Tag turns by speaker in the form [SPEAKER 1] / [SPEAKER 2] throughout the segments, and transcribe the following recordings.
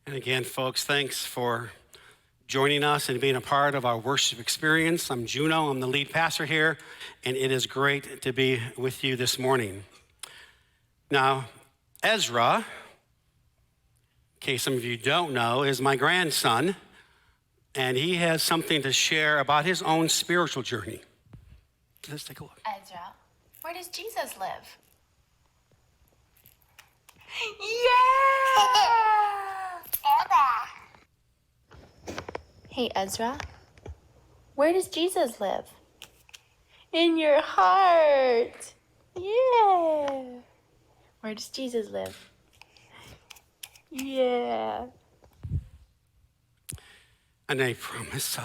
[SPEAKER 1] And again, folks, thanks for joining us and being a part of our worship experience. I'm Juno, I'm the lead pastor here, and it is great to be with you this morning. Now, Ezra, in case some of you don't know, is my grandson, and he has something to share about his own spiritual journey. Let's take a look.
[SPEAKER 2] Ezra, where does Jesus live?
[SPEAKER 3] Yeah!
[SPEAKER 2] Hey, Ezra, where does Jesus live?
[SPEAKER 3] In your heart. Yeah.
[SPEAKER 2] Where does Jesus live?
[SPEAKER 3] Yeah.
[SPEAKER 1] And I promise,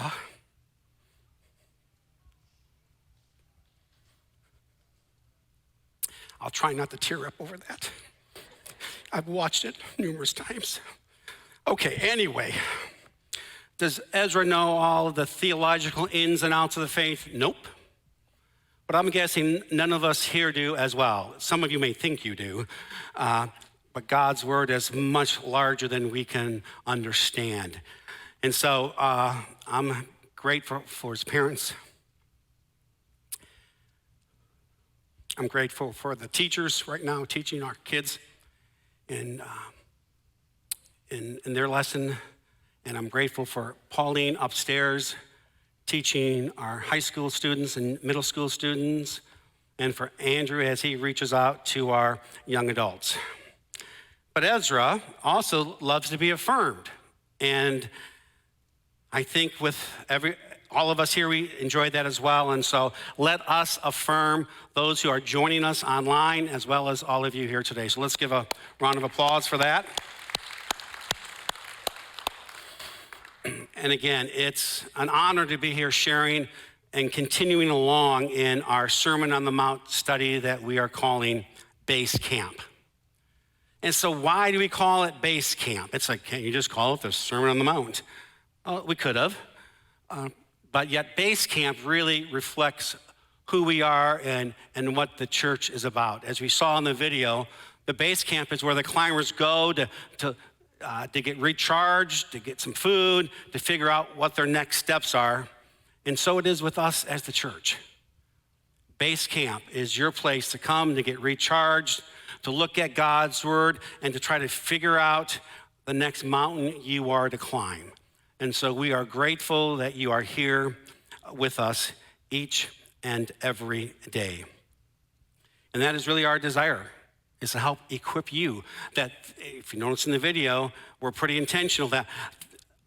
[SPEAKER 1] I'll try not to tear up over that. I've watched it numerous times. Okay, anyway, does Ezra know all of the theological ins and outs of the faith? Nope. But I'm guessing none of us here do as well. Some of you may think you do, but God's word is much larger than we can understand. And so I'm grateful for his parents. I'm grateful for the teachers right now teaching our kids in their lesson. And I'm grateful for Pauline upstairs teaching our high school students and middle school students, and for Andrew as he reaches out to our young adults. But Ezra also loves to be affirmed. And I think with all of us here, we enjoy that as well. And so let us affirm those who are joining us online as well as all of you here today. So let's give a round of applause for that. And again, it's an honor to be here sharing and continuing along in our Sermon on the Mount study that we are calling Base Camp. And so why do we call it Base Camp? It's like, can't you just call it the Sermon on the Mount? Oh, we could have. But yet Base Camp really reflects who we are and what the church is about. As we saw in the video, the base camp is where the climbers go to get recharged, to get some food, to figure out what their next steps are. And so it is with us as the church. Base camp is your place to come to get recharged, to look at God's word, and to try to figure out the next mountain you are to climb. And so we are grateful that you are here with us each and every day. And that is really our desire, is to help equip you. That, if you notice in the video, we're pretty intentional that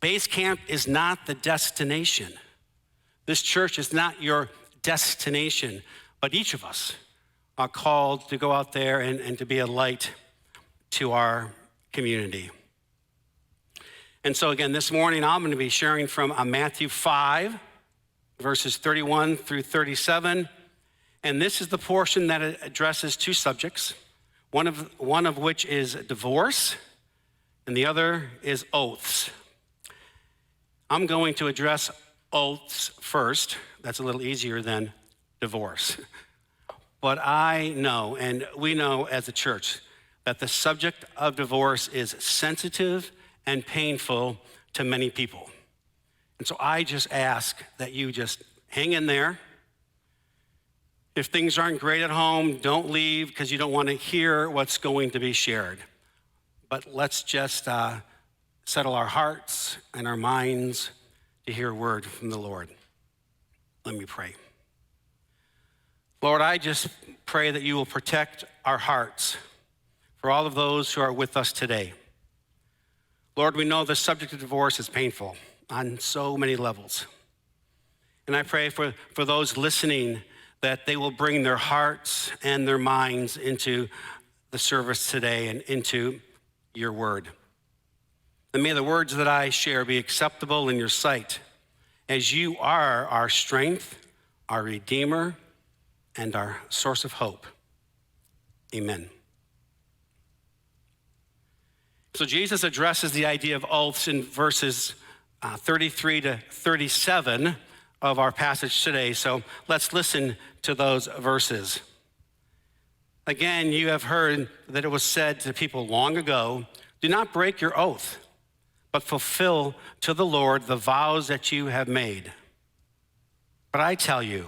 [SPEAKER 1] base camp is not the destination. This church is not your destination, but each of us are called to go out there and to be a light to our community. And so again, this morning, I'm going to be sharing from Matthew 5, verses 31 through 37. And this is the portion that addresses two subjects. One of which is divorce, and the other is oaths. I'm going to address oaths first. That's a little easier than divorce. But I know, and we know as a church, that the subject of divorce is sensitive and painful to many people. And so I just ask that you just hang in there. If things aren't great at home, don't leave because you don't want to hear what's going to be shared. But let's just settle our hearts and our minds to hear a word from the Lord. Let me pray. Lord, I just pray that you will protect our hearts for all of those who are with us today. Lord, we know the subject of divorce is painful on so many levels. And I pray for those listening that they will bring their hearts and their minds into the service today and into your word. And may the words that I share be acceptable in your sight, as you are our strength, our Redeemer, and our source of hope. Amen. So Jesus addresses the idea of oaths in verses 33 to 37 of our passage today. So let's listen to those verses. Again, you have heard that it was said to people long ago, do not break your oath, but fulfill to the Lord the vows that you have made. But I tell you,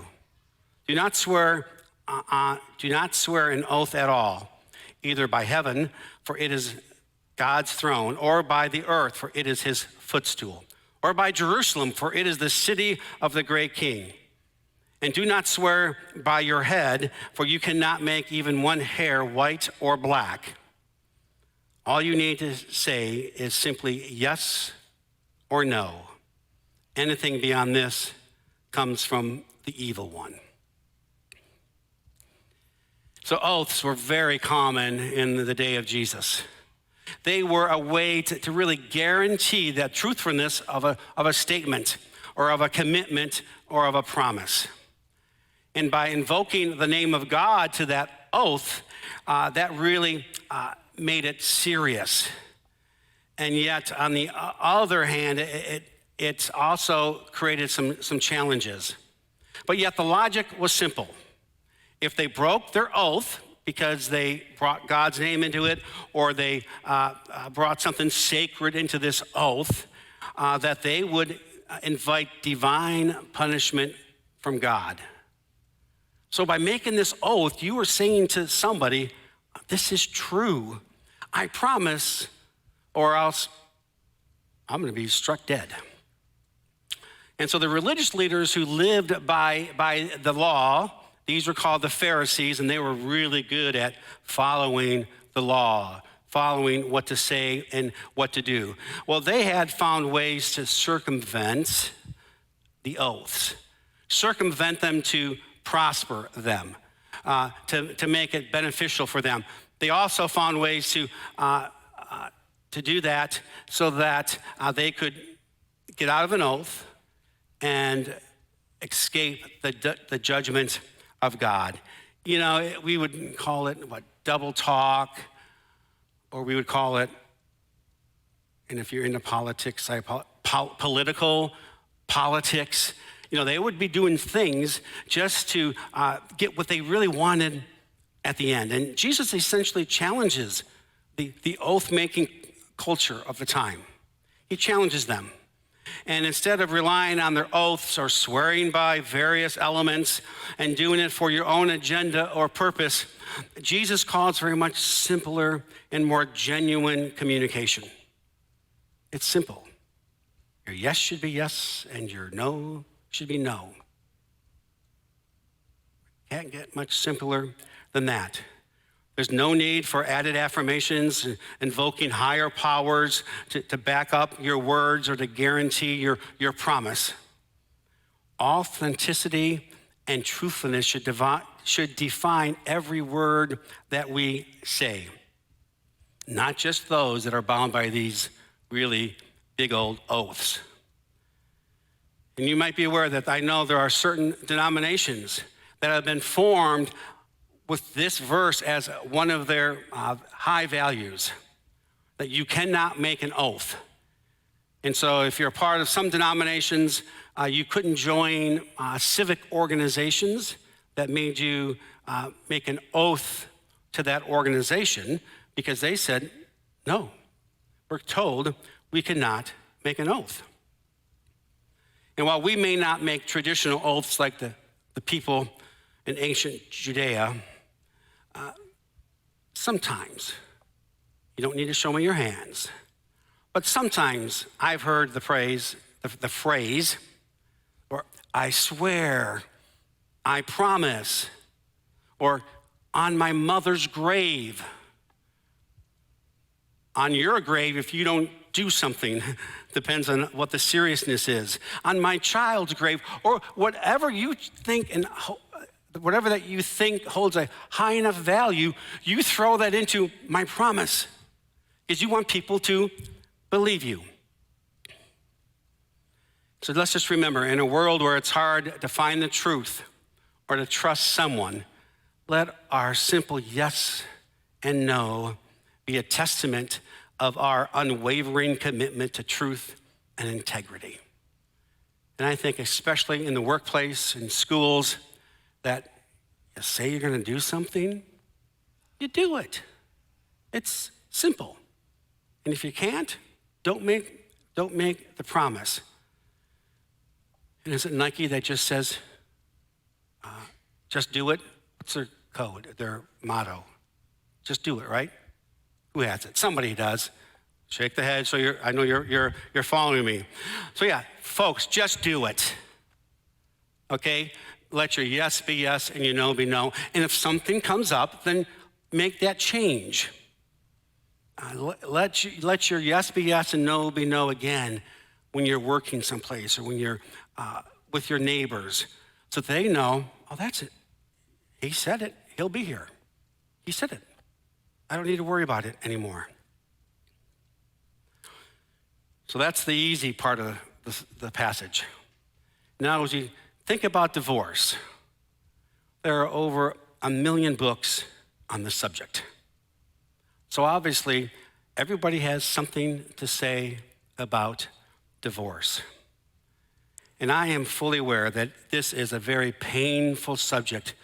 [SPEAKER 1] do not swear an oath at all, either by heaven, for it is God's throne, or by the earth, for it is his footstool, or by Jerusalem, for it is the city of the great king. And do not swear by your head, for you cannot make even one hair white or black. All you need to say is simply yes or no. Anything beyond this comes from the evil one. So oaths were very common in the day of Jesus. They were a way to really guarantee the truthfulness of a statement or of a commitment or of a promise. And by invoking the name of God to that oath, that really made it serious. And yet, on the other hand, it also created some challenges. But yet the logic was simple. If they broke their oath because they brought God's name into it, or they brought something sacred into this oath, that they would invite divine punishment from God. So by making this oath, you were saying to somebody, this is true. I promise, or else I'm going to be struck dead. And so the religious leaders who lived by the law, these were called the Pharisees, and they were really good at following the law, following what to say and what to do. Well, they had found ways to circumvent the oaths, circumvent them to prosper them, to make it beneficial for them. They also found ways to do that so that they could get out of an oath and escape the judgment of God. You know, we would call it double talk, or we would call it, and if you're into politics, political politics. You know, they would be doing things just to get what they really wanted at the end. And Jesus essentially challenges the oath-making culture of the time. He challenges them. And instead of relying on their oaths or swearing by various elements and doing it for your own agenda or purpose, Jesus calls very much simpler and more genuine communication. It's simple. Your yes should be yes, and your no should be no. Can't get much simpler than that. There's no need for added affirmations, invoking higher powers to back up your words or to guarantee your promise. Authenticity and truthfulness should define every word that we say, not just those that are bound by these really big old oaths. And you might be aware that I know there are certain denominations that have been formed with this verse as one of their high values, that you cannot make an oath. And so if you're a part of some denominations, you couldn't join civic organizations that made you make an oath to that organization, because they said, no, we're told we cannot make an oath. And while we may not make traditional oaths like the people in ancient Judea, sometimes, you don't need to show me your hands, but sometimes I've heard the phrase, or I swear, I promise, or on my mother's grave. On your grave, if you don't do something, depends on what the seriousness is. On my child's grave, or whatever you think and whatever that you think holds a high enough value, you throw that into my promise, because you want people to believe you. So let's just remember, in a world where it's hard to find the truth or to trust someone, let our simple yes and no be a testament of our unwavering commitment to truth and integrity. And I think especially in the workplace, in schools, that you say you're going to do something, you do it. It's simple. And if you can't, don't make Don't make the promise. And is it Nike that just says, just do it? What's their code, their motto? Just do it, right? Who has it? Somebody does. Shake the head so I know you're following me. So yeah, folks, just do it. Okay? Let your yes be yes and your no be no. And if something comes up, then make that change. Let your yes be yes and no be no again when you're working someplace or when you're with your neighbors, so they know, oh, that's it. He said it. He'll be here. He said it. I don't need to worry about it anymore. So that's the easy part of the passage. Now, as you think about divorce, there are over 1 million books on the subject. So obviously, everybody has something to say about divorce. And I am fully aware that this is a very painful subject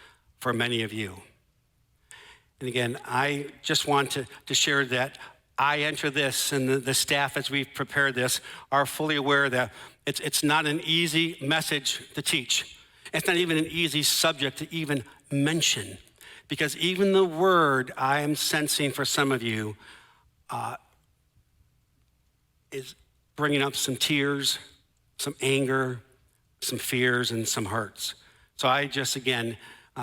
[SPEAKER 1] for many of you. And again, I just want to share that I enter this, and the staff, as we've prepared this, are fully aware that it's not an easy message to teach. It's not even an easy subject to even mention, because even the word I am sensing for some of you is bringing up some tears, some anger, some fears, and some hurts. So I just, again,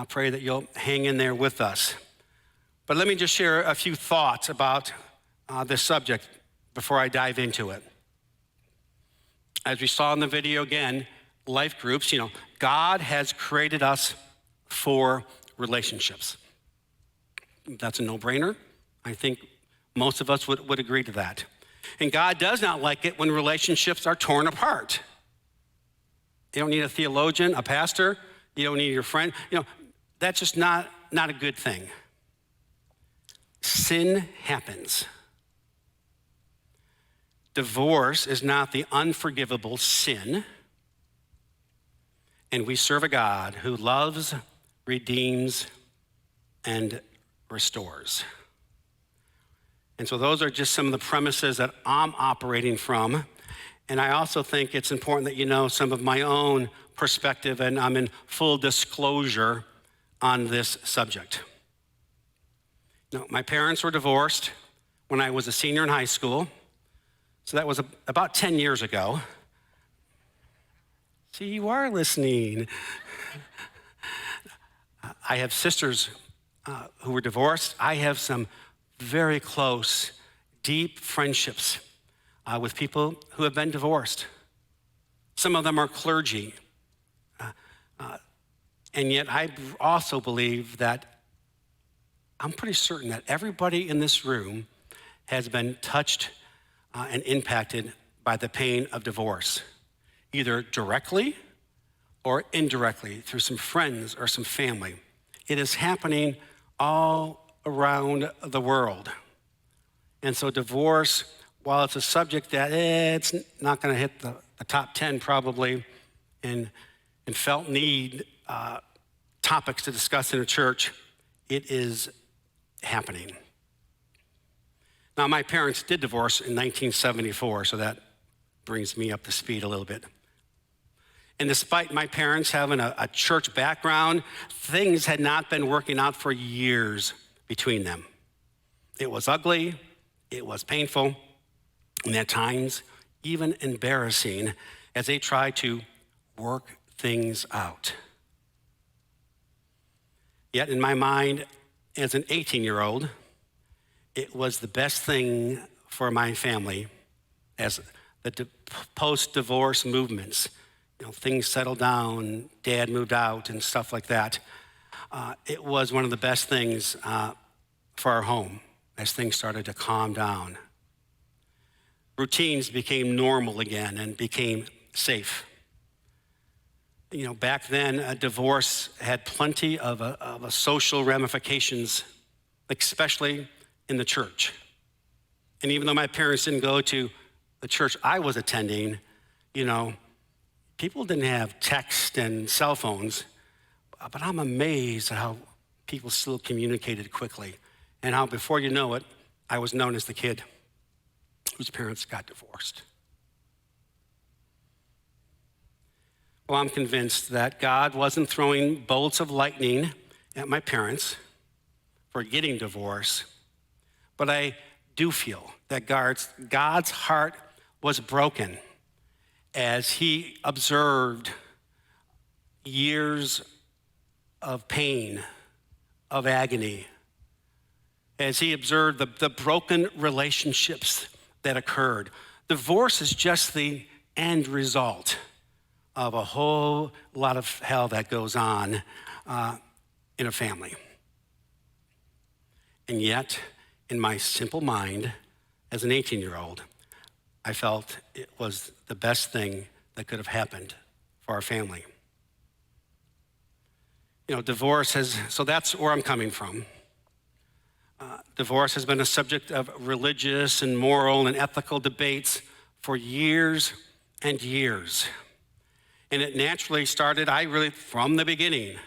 [SPEAKER 1] pray that you'll hang in there with us. But let me just share a few thoughts about this subject before I dive into it. As we saw in the video again, life groups, God has created us for relationships. That's a no-brainer. I think most of us would agree to that. And God does not like it when relationships are torn apart. You don't need a theologian, a pastor. You don't need your friend. That's just not a good thing. Sin happens. Divorce is not the unforgivable sin. And we serve a God who loves, redeems, and restores. And so those are just some of the premises that I'm operating from. And I also think it's important that you know some of my own perspective, and I'm in full disclosure on this subject. Now, my parents were divorced when I was a senior in high school. So that was about 10 years ago. See, you are listening. I have sisters who were divorced. I have some very close, deep friendships with people who have been divorced. Some of them are clergy. And yet I also believe that I'm pretty certain that everybody in this room has been touched and impacted by the pain of divorce, either directly or indirectly through some friends or some family. It is happening all around the world. And so divorce, while it's a subject that it's not going to hit the top 10 probably in felt need topics to discuss in a church, it is happening. Now, my parents did divorce in 1974, so that brings me up to speed a little bit. And despite my parents having a church background, things had not been working out for years between them. It was ugly, it was painful, and at times even embarrassing as they tried to work things out. Yet in my mind, as an 18-year-old, it was the best thing for my family as the post-divorce movements, things settled down, dad moved out and stuff like that. It was one of the best things for our home as things started to calm down. Routines became normal again and became safe. Back then, a divorce had plenty of social ramifications, especially in the church. And even though my parents didn't go to the church I was attending, people didn't have text and cell phones, but I'm amazed at how people still communicated quickly and how before you know it, I was known as the kid whose parents got divorced. Well, I'm convinced that God wasn't throwing bolts of lightning at my parents for getting divorced, but I do feel that God's heart was broken as he observed years of pain, of agony, as he observed the broken relationships that occurred. Divorce is just the end result of a whole lot of hell that goes on in a family. And yet, in my simple mind, as an 18-year-old, I felt it was the best thing that could have happened for our family. Divorce so that's where I'm coming from. Divorce has been a subject of religious and moral and ethical debates for years and years. And it naturally started, from the beginning.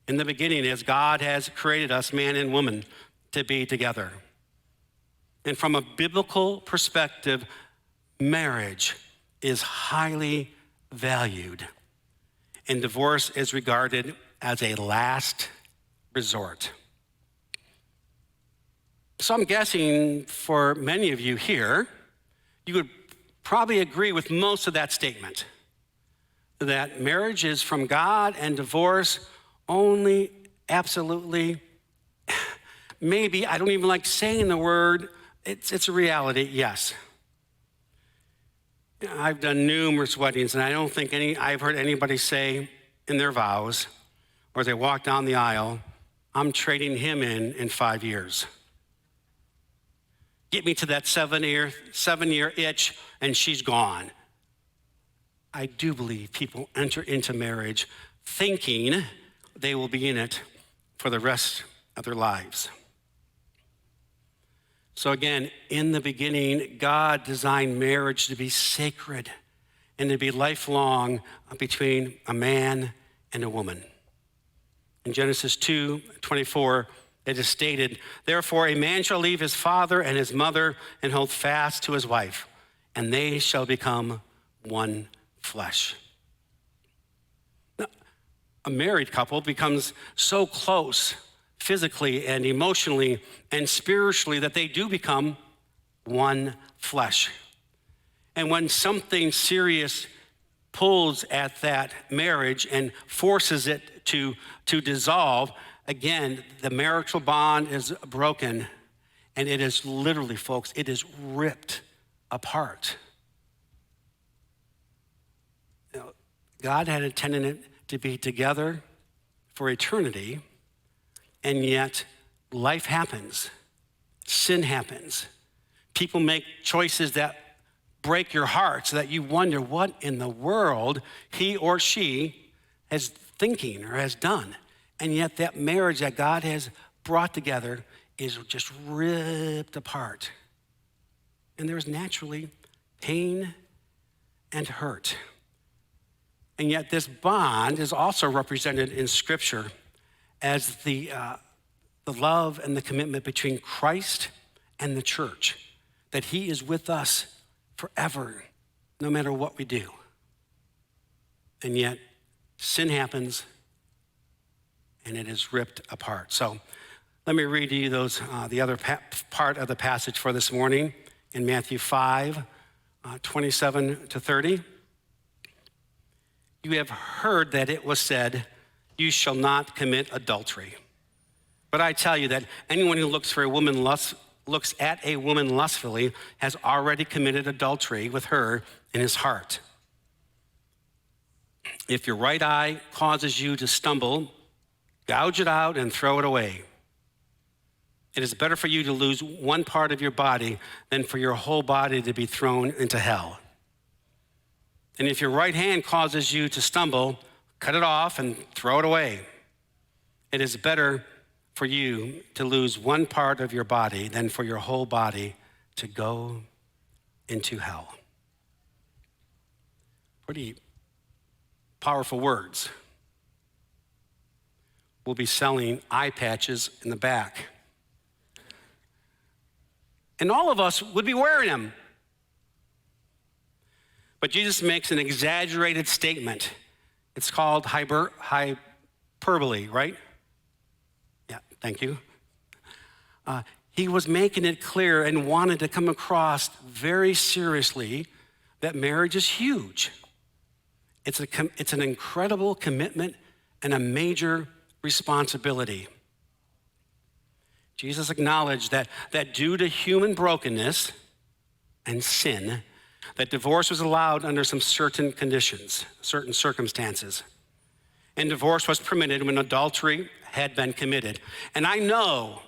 [SPEAKER 1] In the beginning, as God has created us, man and woman, to be together. And from a biblical perspective, marriage is highly valued. And divorce is regarded as a last resort. So I'm guessing for many of you here, you would probably agree with most of that statement, that marriage is from God and divorce only absolutely, maybe, I don't even like saying the word, it's a reality, yes. I've done numerous weddings, and I don't think I've heard anybody say in their vows, or as they walk down the aisle, I'm trading him in 5 years. Get me to that seven-year itch, and she's gone. I do believe people enter into marriage thinking they will be in it for the rest of their lives. So again, in the beginning, God designed marriage to be sacred and to be lifelong between a man and a woman. In Genesis 2:24, it is stated, therefore a man shall leave his father and his mother and hold fast to his wife, and they shall become one flesh. Now, a married couple becomes so close physically and emotionally and spiritually that they do become one flesh. And when something serious pulls at that marriage and forces it to dissolve, again, the marital bond is broken, and it is literally, folks, it is ripped apart. God had intended it to be together for eternity, and yet life happens, sin happens. People make choices that break your heart so that you wonder what in the world he or she is thinking or has done. And yet that marriage that God has brought together is just ripped apart. And there's naturally pain and hurt. And yet this bond is also represented in Scripture as the love and the commitment between Christ and the church, that he is with us forever, no matter what we do. And yet sin happens, and it is ripped apart. So let me read to you the other part of the passage for this morning in Matthew 5, 27 to 30. You have heard that it was said, you shall not commit adultery. But I tell you that anyone who looks at a woman lustfully has already committed adultery with her in his heart. If your right eye causes you to stumble, gouge it out and throw it away. It is better for you to lose one part of your body than for your whole body to be thrown into hell. And if your right hand causes you to stumble, cut it off and throw it away. It is better for you to lose one part of your body than for your whole body to go into hell. Pretty powerful words. We'll be selling eye patches in the back. And all of us would be wearing them. But Jesus makes an exaggerated statement It's called hyperbole, right? Yeah, thank you. He was making it clear and wanted to come across very seriously that marriage is huge. It's an incredible commitment and a major responsibility. Jesus acknowledged that due to human brokenness and sin, that divorce was allowed under some certain conditions, certain circumstances. And divorce was permitted when adultery had been committed. And I know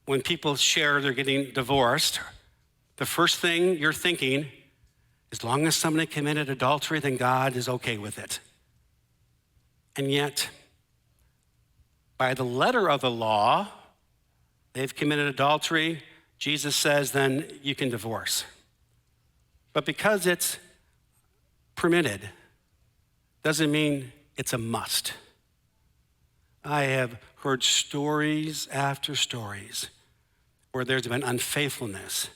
[SPEAKER 1] when people share they're getting divorced, the first thing you're thinking, as long as somebody committed adultery, then God is okay with it. And yet, by the letter of the law, they've committed adultery. Jesus says, then you can divorce. But because it's permitted, doesn't mean it's a must. I have heard stories after stories where there's been unfaithfulness,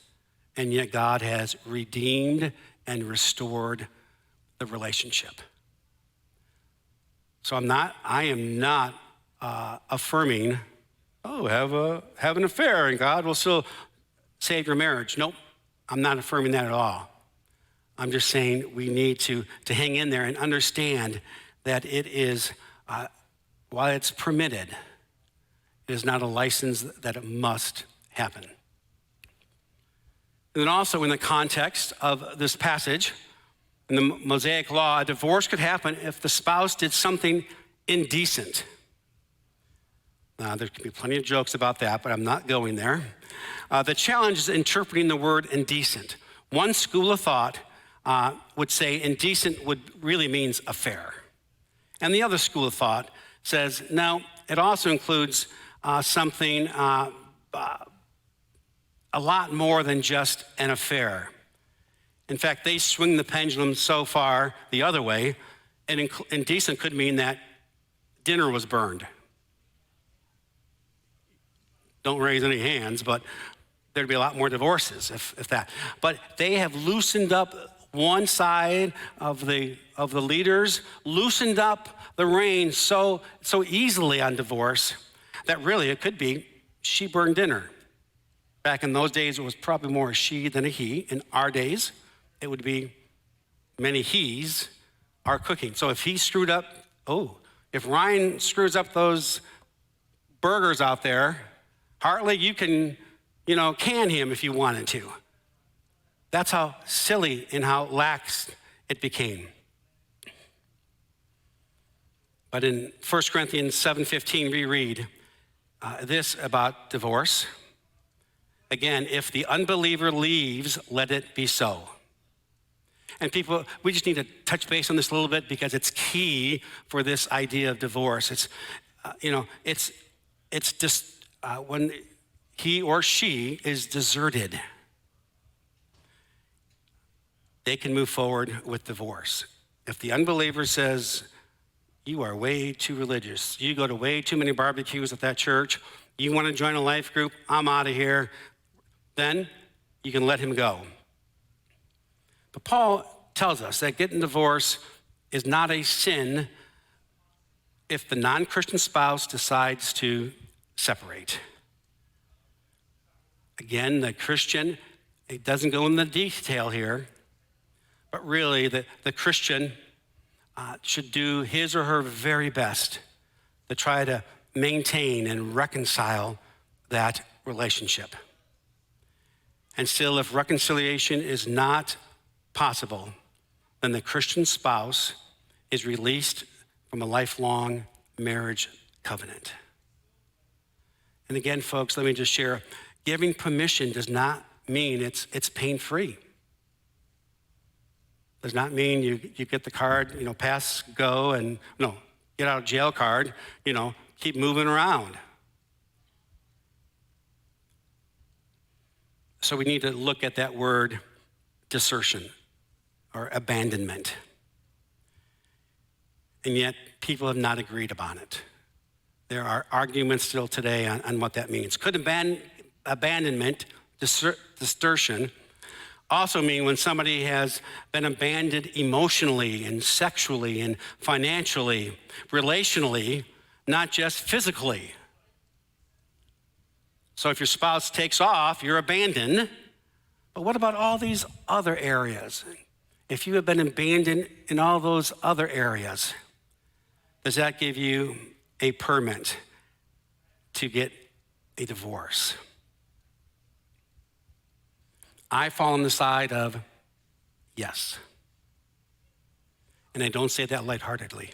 [SPEAKER 1] and yet God has redeemed and restored the relationship. So I am not affirming, have an affair and God will still save your marriage. Nope, I'm not affirming that at all. I'm just saying we need to hang in there and understand that it is, while it's permitted, it is not a license that it must happen. And then also in the context of this passage, in the Mosaic law, a divorce could happen if the spouse did something indecent. Now, there could be plenty of jokes about that, but I'm not going there. The challenge is interpreting the word indecent. One school of thought would say indecent really means affair. And the other school of thought says, no, it also includes something a lot more than just an affair. In fact, they swing the pendulum so far the other way, and indecent could mean that dinner was burned. Don't raise any hands, but there'd be a lot more divorces if that. But they have loosened up one side of the leaders, loosened up the reins so easily on divorce that really it could be she burned dinner. Back in those days, it was probably more a she than a he. In our days, it would be many he's are cooking. So if he screwed up, if Ryan screws up those burgers out there, Hartley, you can, can him if you wanted to. That's how silly and how lax it became. But in 1 Corinthians 7:15, we read this about divorce. Again, if the unbeliever leaves, let it be so. And people, we just need to touch base on this a little bit because it's key for this idea of divorce. It's just when he or she is deserted, they can move forward with divorce. If the unbeliever says, you are way too religious, you go to way too many barbecues at that church, you want to join a life group, I'm out of here, then you can let him go. But Paul tells us that getting divorced is not a sin if the non-Christian spouse decides to separate. Again, the Christian, it doesn't go in the detail here, but really the Christian should do his or her very best to try to maintain and reconcile that relationship. And still, if reconciliation is not possible, then the Christian spouse is released from a lifelong marriage covenant. And again, folks, let me just share, giving permission does not mean it's pain-free. Does not mean you get the card, pass, go, and get out of jail card, keep moving around. So we need to look at that word desertion or abandonment. And yet people have not agreed upon it. There are arguments still today on what that means. Could abandonment, desertion, Also mean when somebody has been abandoned emotionally and sexually and financially, relationally, not just physically. So if your spouse takes off, you're abandoned. But what about all these other areas? If you have been abandoned in all those other areas, does that give you a permit to get a divorce? I fall on the side of yes. And I don't say that lightheartedly.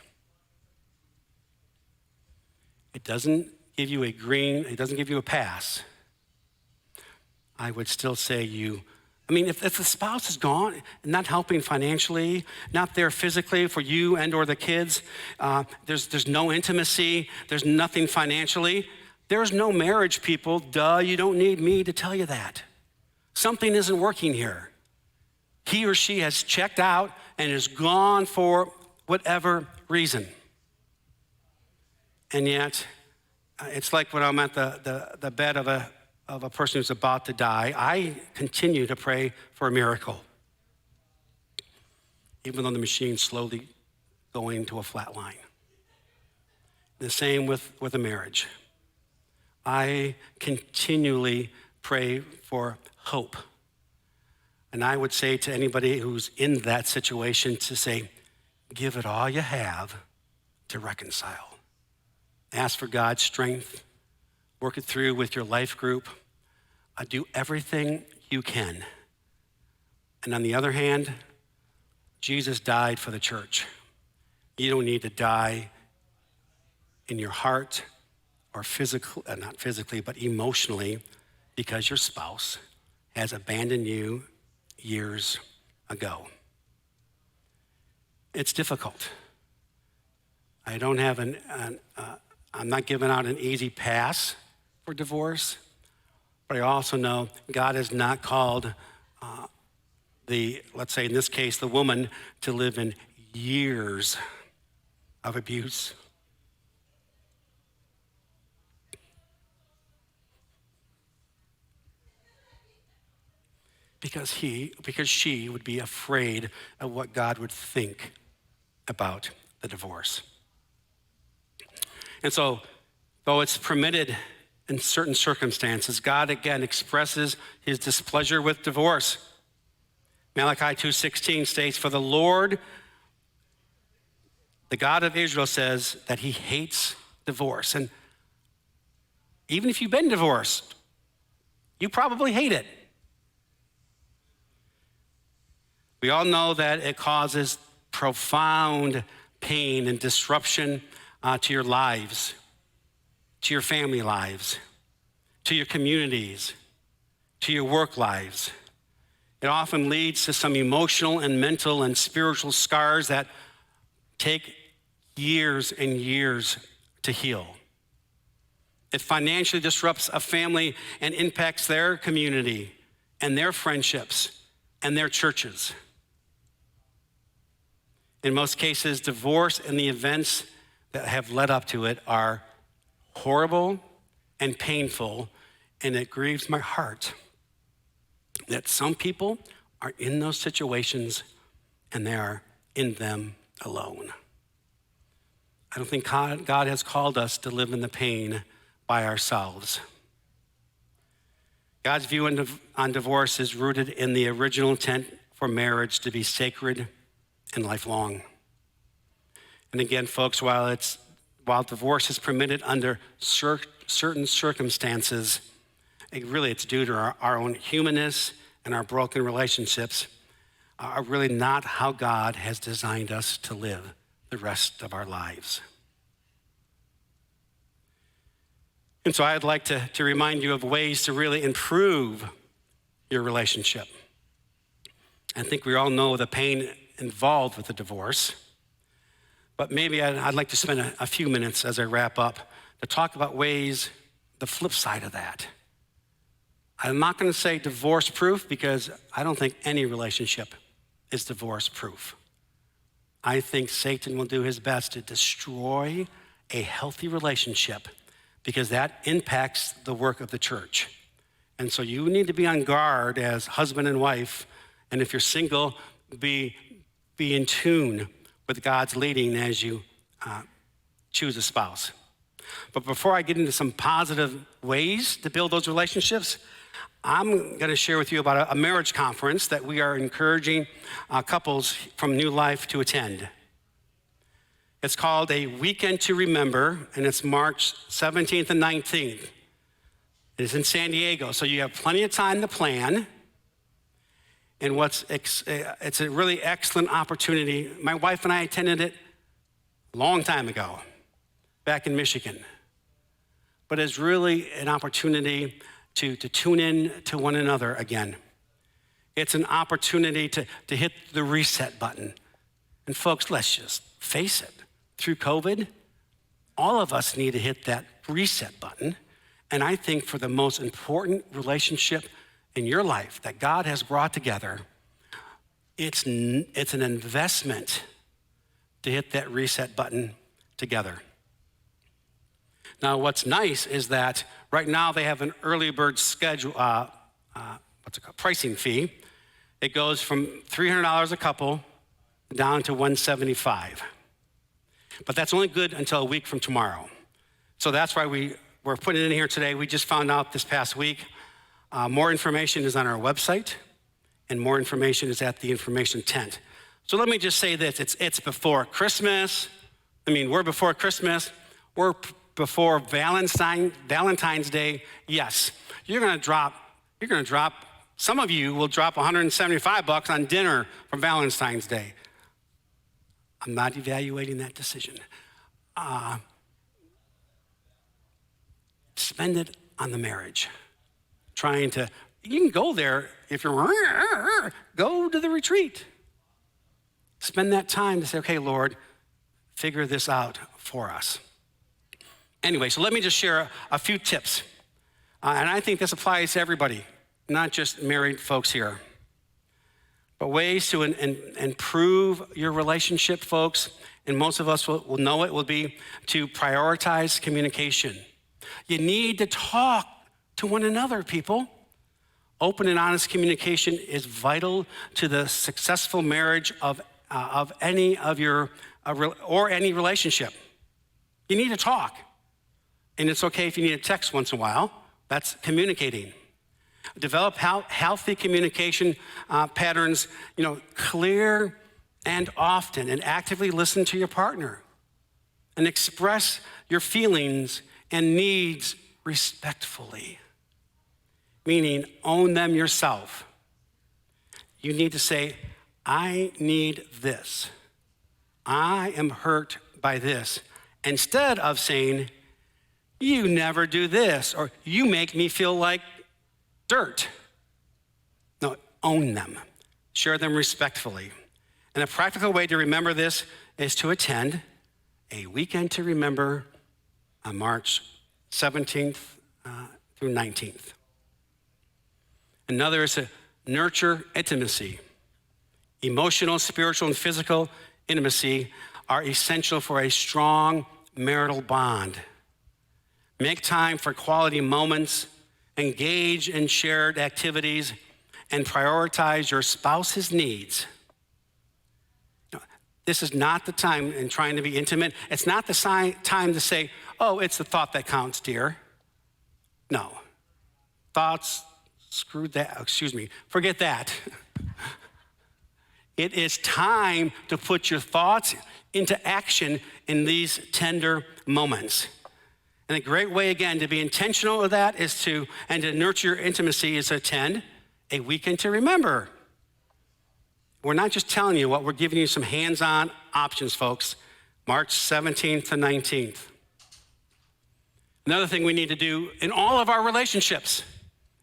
[SPEAKER 1] It doesn't give you it doesn't give you a pass. I would still say if the spouse is gone and not helping financially, not there physically for you and or the kids, there's no intimacy, there's nothing financially, there's no marriage, people. Duh, you don't need me to tell you that. Something isn't working here. He or she has checked out and is gone for whatever reason. And yet, it's like when I'm at the bed of a person who's about to die, I continue to pray for a miracle, even though the machine's slowly going to a flat line. The same with a marriage. I continually pray for hope. And I would say to anybody who's in that situation to say, give it all you have to reconcile. Ask for God's strength. Work it through with your life group. Do everything you can. And on the other hand, Jesus died for the church. You don't need to die in your heart or not physically, but emotionally, because your spouse has abandoned you years ago. It's difficult. I don't have I'm not giving out an easy pass for divorce, but I also know God has not called let's say in this case, the woman to live in years of abuse. Because she would be afraid of what God would think about the divorce. And so, though it's permitted in certain circumstances, God again expresses his displeasure with divorce. Malachi 2:16 states, "For the Lord, the God of Israel, says that he hates divorce." And even if you've been divorced, you probably hate it. We all know that it causes profound pain and disruption to your lives, to your family lives, to your communities, to your work lives. It often leads to some emotional and mental and spiritual scars that take years and years to heal. It financially disrupts a family and impacts their community and their friendships and their churches. In most cases, divorce and the events that have led up to it are horrible and painful, and it grieves my heart that some people are in those situations and they are in them alone. I don't think God has called us to live in the pain by ourselves. God's view on divorce is rooted in the original intent for marriage to be sacred and lifelong. And again, folks, while divorce is permitted under certain circumstances, it's due to our own humanness and our broken relationships, are really not how God has designed us to live the rest of our lives. And so I'd like to remind you of ways to really improve your relationship. I think we all know the pain involved with the divorce, but maybe I'd like to spend a few minutes as I wrap up to talk about ways, the flip side of that. I'm not going to say divorce-proof because I don't think any relationship is divorce-proof. I think Satan will do his best to destroy a healthy relationship because that impacts the work of the church. And so you need to be on guard as husband and wife And if you're single, be in tune with God's leading as you choose a spouse. But before I get into some positive ways to build those relationships, I'm going to share with you about a marriage conference that we are encouraging couples from New Life to attend. It's called A Weekend to Remember, and it's March 17th and 19th. It's in San Diego, so you have plenty of time to plan. And it's a really excellent opportunity. My wife and I attended it a long time ago, back in Michigan. But it's really an opportunity to tune in to one another again. It's an opportunity to hit the reset button. And folks, let's just face it. Through COVID, all of us need to hit that reset button. And I think for the most important relationship in your life that God has brought together, it's an investment to hit that reset button together. Now, what's nice is that right now they have an early bird schedule, pricing fee. It goes from $300 a couple down to $175. But that's only good until a week from tomorrow. So that's why we're putting it in here today. We just found out this past week. More information is on our website, and more information is at the information tent. So let me just say this, it's before Christmas. We're before Christmas. We're before Valentine's Day. Yes, you're gonna drop, some of you will drop $175 on dinner for Valentine's Day. I'm not evaluating that decision. Spend it on the marriage. You can go there if you're, go to the retreat. Spend that time to say, okay, Lord, figure this out for us. Anyway, so let me just share a few tips. And I think this applies to everybody, not just married folks here. But ways to improve your relationship, folks, and most of us will know it, will be to prioritize communication. You need to talk to one another, people. Open and honest communication is vital to the successful marriage of any of your, or any relationship. You need to talk. And it's okay if you need to text once in a while. That's communicating. Develop healthy communication patterns, clear and often, and actively listen to your partner and express your feelings and needs respectfully, meaning own them yourself. You need to say, I need this. I am hurt by this, instead of saying, you never do this, or you make me feel like dirt. No, own them. Share them respectfully. And a practical way to remember this is to attend A Weekend to Remember on March 17th through 19th. Another is to nurture intimacy. Emotional, spiritual, and physical intimacy are essential for a strong marital bond. Make time for quality moments, engage in shared activities, and prioritize your spouse's needs. This is not the time in trying to be intimate. It's not the time to say, oh, it's the thought that counts, dear. No. Thoughts, forget that. It is time to put your thoughts into action in these tender moments. And a great way, again, to be intentional with that and to nurture your intimacy is to attend A Weekend to Remember. We're not just telling you what, we're giving you some hands-on options, folks. March 17th to 19th. Another thing we need to do in all of our relationships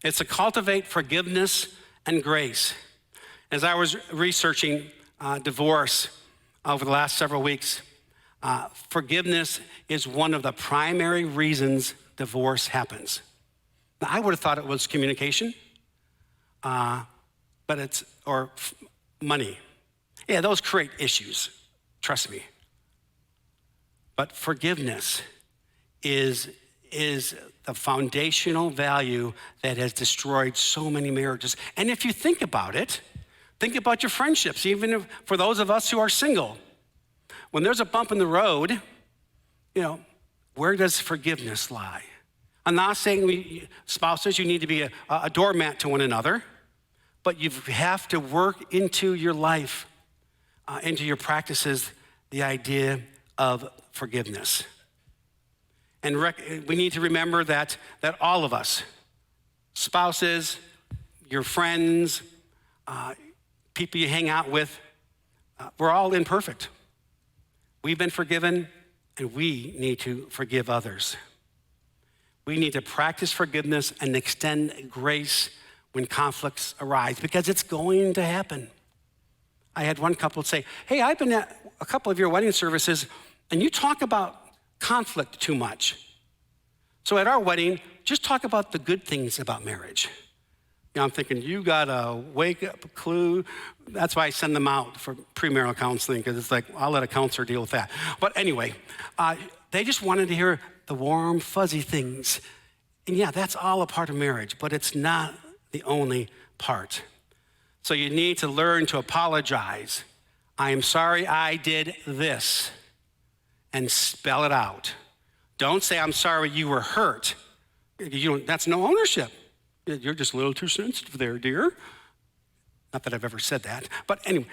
[SPEAKER 1] is to cultivate forgiveness and grace. As I was researching divorce over the last several weeks, forgiveness is one of the primary reasons divorce happens. Now, I would have thought it was communication, or money. Yeah, those create issues, trust me. But forgiveness is the foundational value that has destroyed so many marriages. And if you think about it, Think about your friendships, even for those of us who are single. When there's a bump in the road, where does forgiveness lie? I'm not saying spouses, you need to be a doormat to one another, but you have to work into your life, into your practices, the idea of forgiveness. And we need to remember that all of us, spouses, your friends, people you hang out with, we're all imperfect. We've been forgiven, and we need to forgive others. We need to practice forgiveness and extend grace when conflicts arise, because it's going to happen. I had one couple say, hey, I've been at a couple of your wedding services, and you talk about conflict too much. So at our wedding, just talk about the good things about marriage. I'm thinking, you got a wake-up clue. That's why I send them out for premarital counseling, because it's like, I'll let a counselor deal with that. But anyway, they just wanted to hear the warm, fuzzy things. And yeah, that's all a part of marriage, but it's not the only part. So you need to learn to apologize. I am sorry I did this, and spell it out. Don't say, I'm sorry you were hurt. That's no ownership. You're just a little too sensitive there, dear. Not that I've ever said that. But anyway,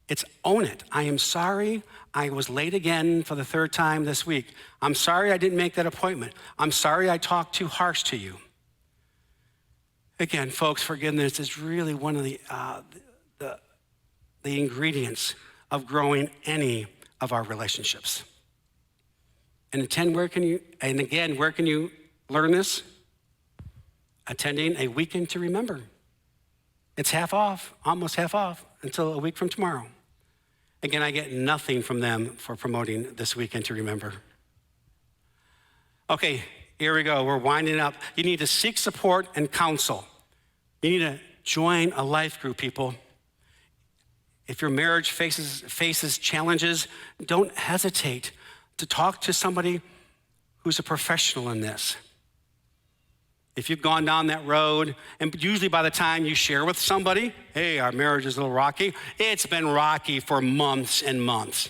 [SPEAKER 1] it's own it. I am sorry I was late again for the third time this week. I'm sorry I didn't make that appointment. I'm sorry I talked too harsh to you. Again, folks, forgiveness is really one of the ingredients of growing any of our relationships. And where can you learn this? Attending a weekend to remember. It's half off, almost half off, until a week from tomorrow. Again, I get nothing from them for promoting this weekend to remember. Okay, here we go. We're winding up. You need to seek support and counsel. You need to join a life group, people. If your marriage faces challenges, don't hesitate to talk to somebody who's a professional in this. If you've gone down that road, and usually by the time you share with somebody, hey, our marriage is a little rocky, it's been rocky for months and months.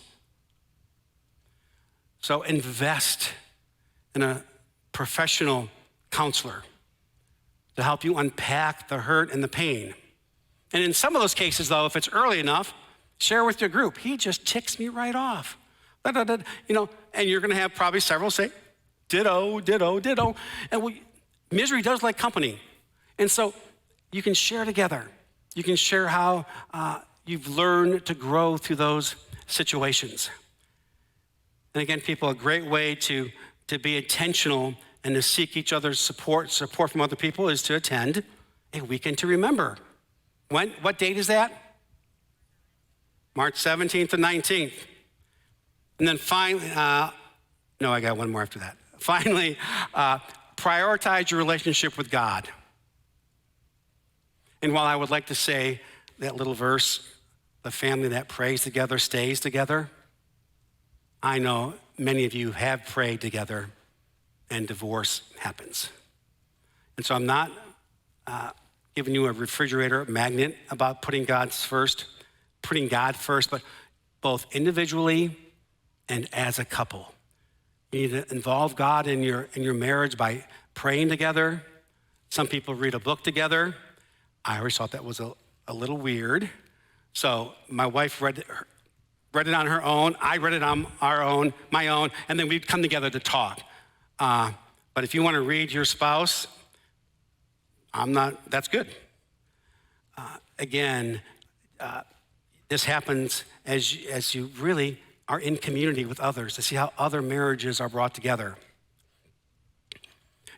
[SPEAKER 1] So invest in a professional counselor to help you unpack the hurt and the pain. And in some of those cases, though, if it's early enough, share with your group. He just ticks me right off. And you're going to have probably several say, ditto, ditto, ditto. And misery does like company. And so you can share together. You can share how you've learned to grow through those situations. And again, people, a great way to be intentional and to seek each other's support from other people is to attend a weekend to remember. What date is that? March 17th and 19th. And then finally, I got one more after that. Finally, prioritize your relationship with God. And while I would like to say that little verse, the family that prays together stays together, I know many of you have prayed together and divorce happens. And so I'm not giving you a refrigerator magnet about putting God first, but both individually and as a couple. You need to involve God in your marriage by praying together. Some people read a book together. I always thought that was a little weird. So my wife read it on her own. I read it on my own, and then we'd come together to talk. But if you want to read your spouse, that's good. This happens as you really are in community with others, to see how other marriages are brought together.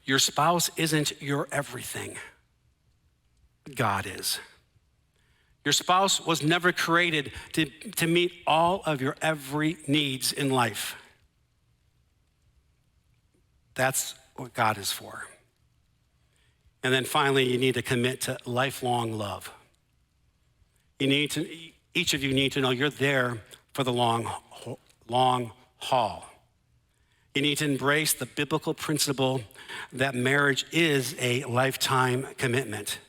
[SPEAKER 1] Your spouse isn't your everything. God is. Your spouse was never created to meet all of your every needs in life. That's what God is for. And then finally, you need to commit to lifelong love. Each of you need to know you're there for the long haul. You need to embrace the biblical principle that marriage is a lifetime commitment.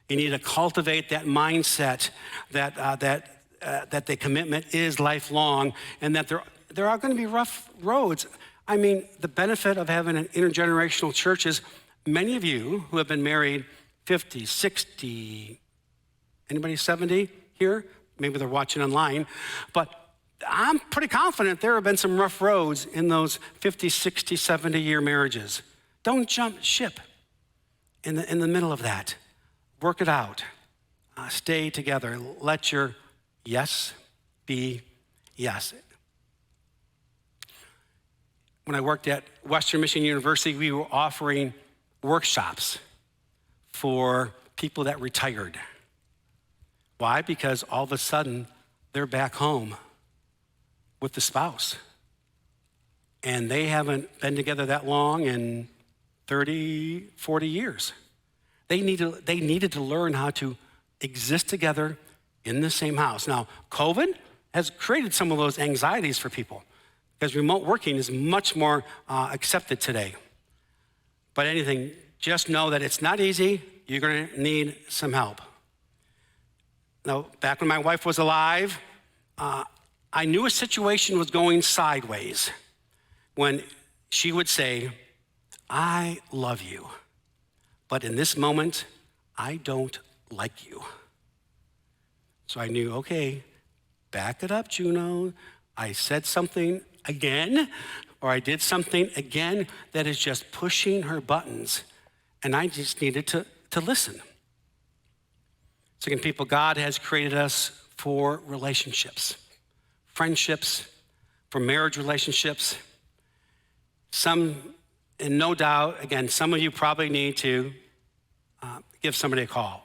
[SPEAKER 1] You need to cultivate that mindset that the commitment is lifelong and that there are going to be rough roads. I mean, the benefit of having an intergenerational church is many of you who have been married 50, 60, anybody 70 here? Maybe they're watching online, but I'm pretty confident there have been some rough roads in those 50, 60, 70-year marriages. Don't jump ship in the middle of that. Work it out. Stay together. Let your yes be yes. When I worked at Western Michigan University, we were offering workshops for people that retired. Why? Because all of a sudden, they're back home with the spouse. And they haven't been together that long in 30, 40 years. They needed to learn how to exist together in the same house. Now, COVID has created some of those anxieties for people because remote working is much more accepted today. But just know that it's not easy. You're going to need some help. Now, back when my wife was alive, I knew a situation was going sideways when she would say, "I love you, but in this moment, I don't like you." So I knew, okay, back it up, Juno. I said something again, or I did something again that is just pushing her buttons, and I just needed to listen. Second, people, God has created us for relationships, friendships, for marriage relationships. And no doubt, again, some of you probably need to give somebody a call.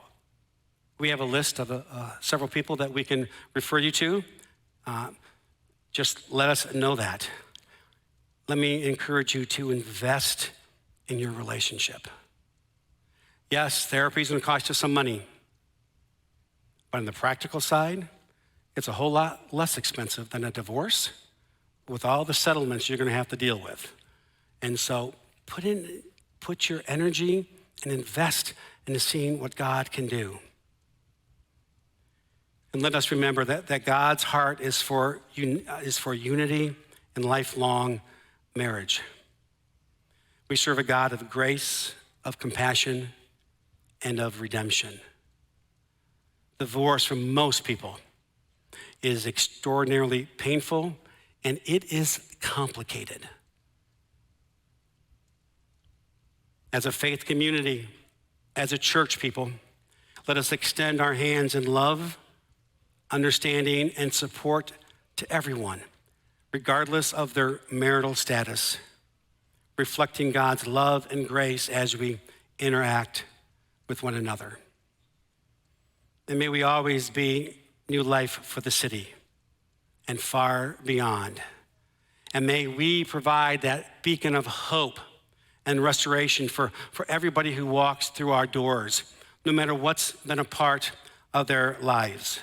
[SPEAKER 1] We have a list of several people that we can refer you to. Just let us know that. Let me encourage you to invest in your relationship. Yes, therapy is going to cost you some money. But on the practical side, it's a whole lot less expensive than a divorce with all the settlements you're going to have to deal with. And so put your energy and invest into seeing what God can do. And let us remember that God's heart is for unity and lifelong marriage. We serve a God of grace, of compassion, and of redemption. Divorce for most people is extraordinarily painful, and it is complicated. As a faith community, as a church people, let us extend our hands in love, understanding, and support to everyone, regardless of their marital status, reflecting God's love and grace as we interact with one another. And may we always be new life for the city and far beyond. And may we provide that beacon of hope and restoration for everybody who walks through our doors, no matter what's been a part of their lives.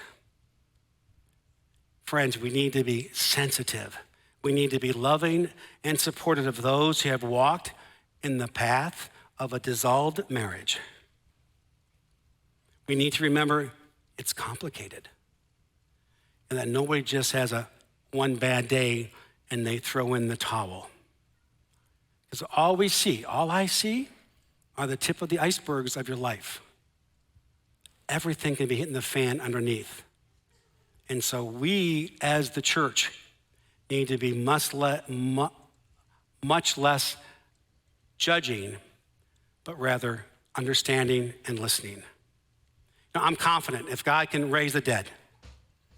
[SPEAKER 1] Friends, we need to be sensitive. We need to be loving and supportive of those who have walked in the path of a dissolved marriage. We need to remember it's complicated and that nobody just has one bad day and they throw in the towel. Because all I see are the tip of the icebergs of your life. Everything can be hitting the fan underneath. And so we, as the church, need to be much less judging, but rather understanding and listening. Now, I'm confident if God can raise the dead,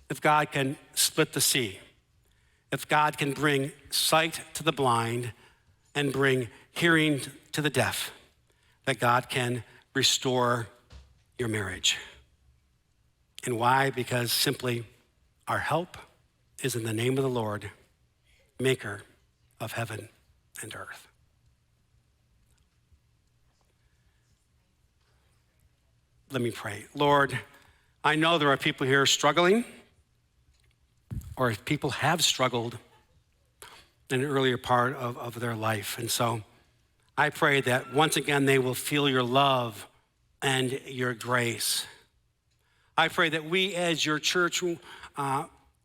[SPEAKER 1] if God can split the sea, if God can bring sight to the blind and bring hearing to the deaf, that God can restore your marriage. And why? Because simply our help is in the name of the Lord, maker of heaven and earth. Let me pray. Lord, I know there are people here struggling, or if people have struggled in an earlier part of their life. And so I pray that once again they will feel your love and your grace. I pray that we as your church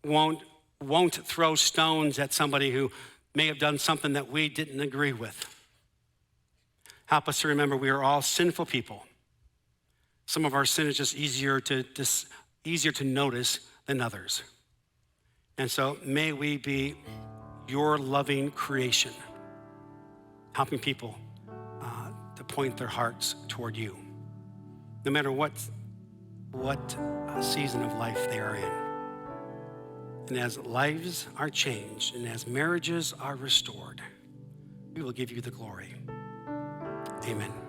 [SPEAKER 1] won't throw stones at somebody who may have done something that we didn't agree with. Help us to remember we are all sinful people. Some of our sin is just easier to notice than others. And so may we be your loving creation, helping people to point their hearts toward you, no matter what season of life they are in. And as lives are changed and as marriages are restored, we will give you the glory. Amen.